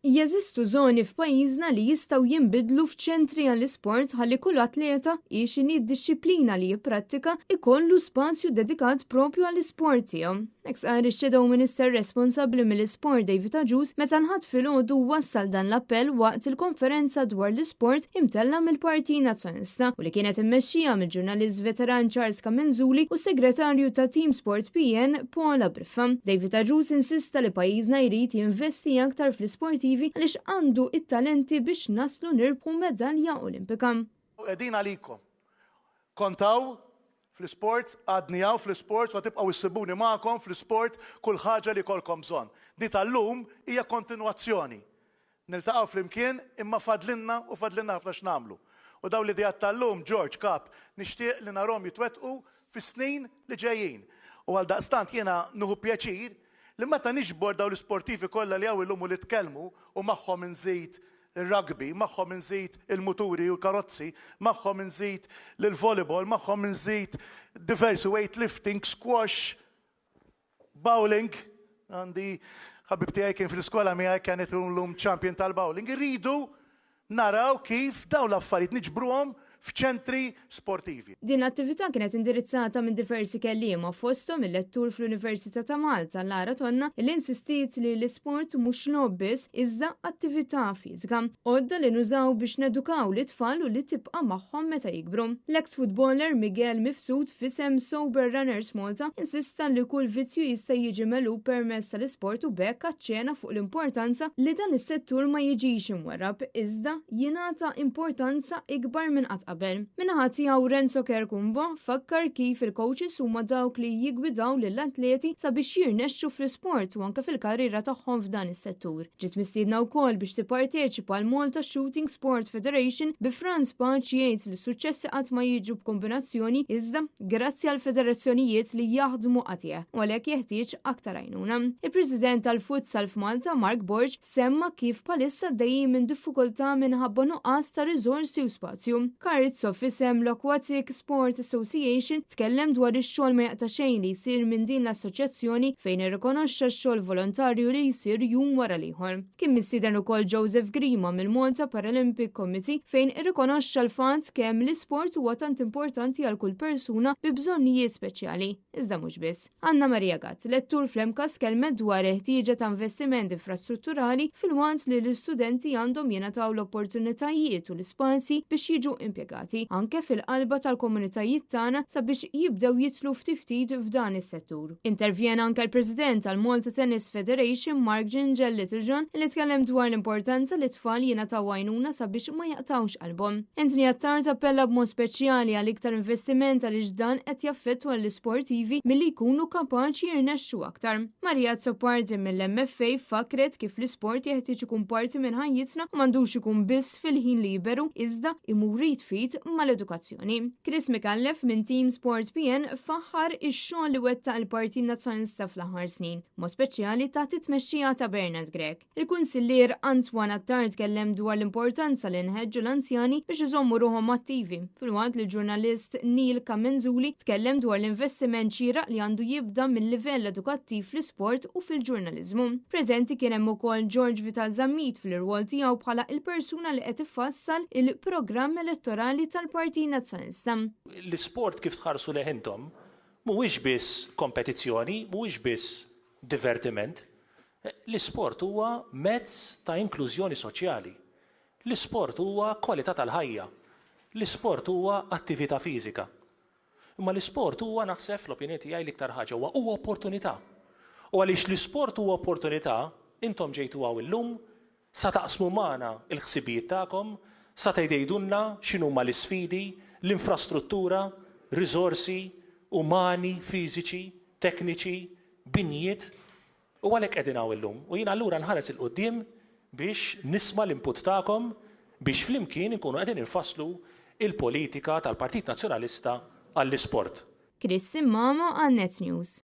Jeżistu żoni f'pajjiżna li jistgħu jinbidlu f'ċentri għall-isport ħalli kull atleta jixini d-disciplina li jipprattika ikollu spazju dedikat propju għall-isport tiegħu. Hekk sar ix-Shadow Minister responsabbli mill-isport David Agius meta nħadd filgħodu wassal dan l-appell waqt il-konferenza dwar l-isport imtella mill-Partit Nazzjonista u li kienet immexxija mill-ġurnalist veteran Charles Kamenzuli u segretarju ta' Team Sport PN Paula Briffa. David Agius insista li pajjiżna jrid jinvesti aktar fl-isportivi għaliex għandu it-talenti biex naslu nirbħu medalja Olimpika. Qegħdin għalikom. Kontaw fl-isport, għadnijaw fl-isport, u tibqgħu issibuni magħkom fl-isport kull ħaġa li kolkom bżonn. Di tal-lum hija kontinwazzjoni. Niltaqgħu flimkien imma fadlinna ħafna x'namlu. U daw l-idejat tal-lum, George Cup, nixtieq li narhom jitwettqu fis-snin li ġejjin. U għal daqstant jiena nuħu pjaċir li meta niġbor daw l-isportivi kollha li hawn illum u li tkellmu u magħhom inżid il-rugby, magħhom inżid il-muturi u l-karozzi, magħhom inżid l-volleyball, magħhom inżid diversi weightlifting, squash, bowling. Għandi ħabib tiegħi kien fl-iskola miegħi kienet illum champion tal-bowling. Irridu naraw kif dawn l-affarijiet niġbruhom f'ċentri sportivi. Din l-attività kienet indirizzata minn diversi kelliema fosthom il-lettur fl-Università ta' Malta Lara Tonna li insistit li l-isport mhux lobbis iżda attività fiżika. Għodda li nużaw biex nedukaw l-itfal u li tibqa' magħhom meta jikbru. L-ex footballer Miguel Mifsud fisem Sober Runners Malta insista li kull vizzju jista' jiġi melu permezz tal-isport u bekk aċċena fuq l-importanza li dan is-settur ma jiġix imwerrab iżda jingħata importanza ikbar minn qatt qabel. Minnaħa tiegħu Renzo Kerkumba fakkar kif il-coaches huma dawk li jigwidaw lill-atleti sabiex jirnexxu fl-isport u anke fil-karriera tagħhom f'dan is-settur. Ġiet mistiedna wkoll biex tipparteċipa l-Malta Shooting Sport Federation bi Franz Paċ jgħid li s-suċċessi qatt ma jiġu b'kombinazzjoni iżda grazzi għal federazzjonijiet li jaħdmu qatih u għalhekk jeħtieġ aktar għajnuna. Il-President tal-Futsal f'Malta Mark Borg semma kif palissa dejjem minn diffikultà minħabba nuqqas ta' riżorsi u spazju. Karizzo fisem l-Aquatic Sport Association tkellem dwar ix-xogħol ma jaqta' xejn li jsir minn din l-assoċjazzjoni fejn irrikonoxxa x-xogħol volontarju li jsir jum wara l-ieħor. Kien mistieden ukoll Joseph Grima mill-Malta Paralympic Committee fejn irrikonoxxa l-fatt kemm l-isport huwa tant importanti għal kull persuna bi bżonnijiet speċjali. Iżda mhux biss. Anna Maria Gatt, lettur fl-Emkas kelmet dwar ħtieġa ta' investiment infrastrutturali fil-waqt li l-istudenti għandhom jingħataw l-opportunitajiet u l-ispazji biex jiġu impjegati anke fil-qalba tal-komunitajiet tagħna sabiex jibdew jitlu ftit f'dan is-settur. Intervjena anke l-President tal-Malta Tennis Federation Mark Gingell Littlejohn li tkellem dwar l-importanza li tfal jingħataw għajnuna sabiex ma jaqtawx qalbhom. Anthony Attard appella b'mod speċjali għal iktar investiment għaliex dan qed jaffettwa l-isportivi milli jkunu kapaċi jirnexxu aktar. Marija Zoppardi mill-MFA fakret kif l-isport jeħtieġ ikun parti minn ħajjitna u m'għandux ikun biss fil-ħin liberu iżda imur jitfid mal-edukazzjoni. Chris Mikallef minn Team Sport PN faħħar ix-xogħol li wettaq il-Partit Nazzjonista fl-aħħar snin, mod speċjali taħt it-tmexxija ta' Bernard Grek. Il-Kunsillier Antoine Attard kellem dwar l-importanza li nħeġġu l-anzjani biex iżommu ruhom attivi, filwaqt li ġurnalist Neil Kamenzuli tkellem dwar l-investiment xieraq li għandu jibda mill-livell edukattiv fl-isport u fil-ġurnaliżmu. Preżenti kien hemm ukoll George Vital Zammit fil-rwol tiegħu bħala il-persuna li qed ifassal il-programm elettorali tal-Partit Nazzjonista. L-isport kif tħarsu leħintom mhuwiex biss kompetizzjoni, mhuwiex biss divertiment. L-isport huwa mezz ta' inklużjoni soċjali. L-isport huwa kwalità tal-ħajja. L-isport huwa attività fiżika. Imma l-isport huwa naħseb fl-opinjoni tiegħi l-iktar ħaġa huwa opportunità. U għaliex l-isport huwa opportunità, intom ġejtu hawn illum sa taqsmu magħna l-ħsibijiet tagħkom, sa tgħidulna x'inhuma l-isfidi, l-infrastruttura, riżorsi umani, fiżiċi, tekniċi, binjiet. U għalhekk qegħdin hawn illum. U jien allura nħares il-qudiem biex nisma' l-input tagħkom biex flimkien inkunu qegħdin infasslu il-politika tal-Partit Nazzjonalista għall-isport. Chris Simmamo għal Net News.